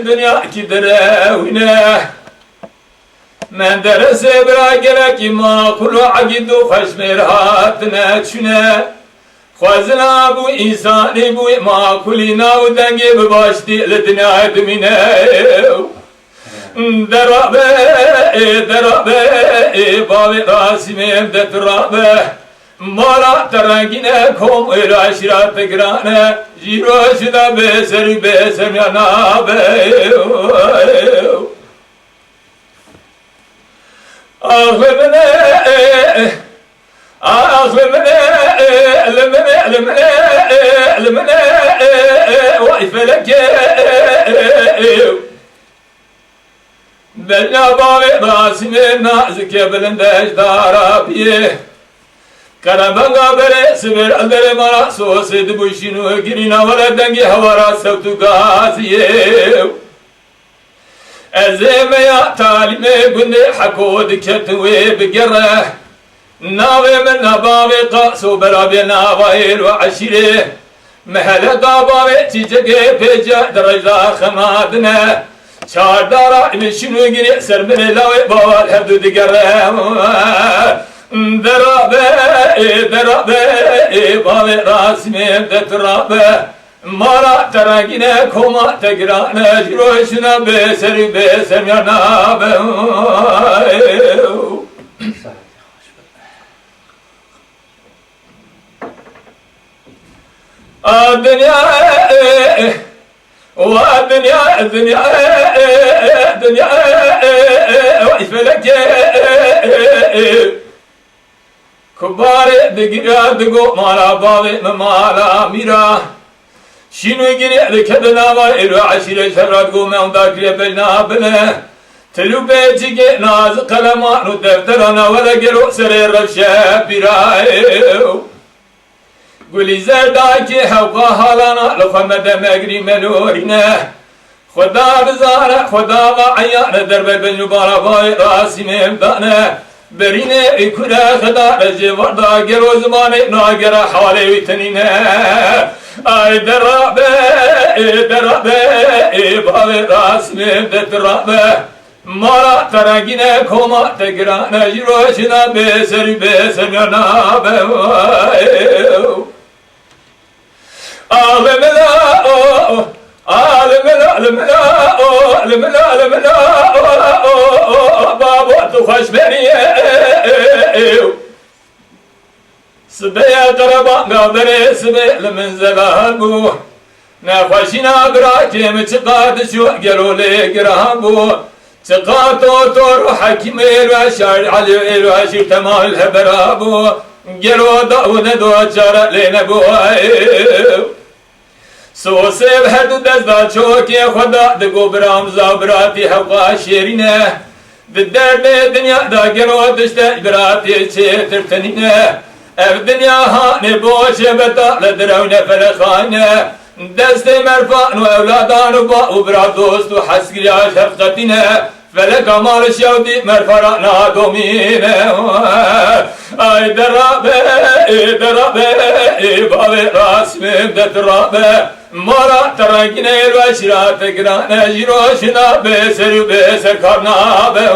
dünya ki derevine men derese bira gerek ima kulu agidu hoşmer hatine çüne Khwazna bu insani bu makulina u denge bu baş değil dünya dümine derabe bavi rasimem de terabe mala terangine kom el aşirat grane jiroşda beser yana be المنى وإفلك بلنا باوي راسمي نازك بلندش دارابيه كرمانغا بري سبر أدري مرا سوسد بوشينو گرينا ولا دنگي هورا سوتو غازيه أزيمي يا تعليمي قندي حكود كتوي بقره ناوي من نباوي قاسو برابي ناويل وعشيره محل قاباوي تيجي بيجا درجة خمادنا شاردارا مشنو جري سر من لاوي بوال هبدو دقرهم درابي باوي راسمي دترابي مارا تراجنا كوما تقرانا جروشنا بسر يا نابي الدنيا وإفلك كبار دقيقة دقو مالا باوي مالا ميرا شنو يجري لكدنا وإلو عشيرة شرات قو من ذاكري بلنا بنا تلو بيتي ناز قلمان ودفترنا ولا قلو سرير الشاب برايو قولي زرداكي حوقا حالانا لخمد مقري ملورينا خدا بزارة خدا وعيانا درب بنجبارا باي راسي ممدانا برينا اكورا خدا رجي وردا قرو زماني ناقرا حالي ويتنينا اي درابي باوي راسي ممدت رابي مارا تراجينا كوما تقرانا جروشنا بسر ينابي بابو تخش بريه سبيا قربان قابري سبي لمن زلابو نخشنا براكي متقاد شو قالوا لي قرابو تقاتو تورو حكيم الوشار علي الوشير تمام الهبرابو قالوا داود دو جار لنبو سوسيب هدو دزدا چوكي خدا دقو برام زابراتي حقا شيرينه بالدرد دنيا دا قرو دشتا براتي چيتر تنينه اف دنيا هاني بوشي بتا لدرون فلخانه دست مرفان و اولادان و با و برا دوست و حسقريا شفقتينه فلك مال شودي مرفرانا دومينه اي درابي باوي راسمي دترابي مارا تراجنا الوشرات قرانا جروشنا بسر كرنابي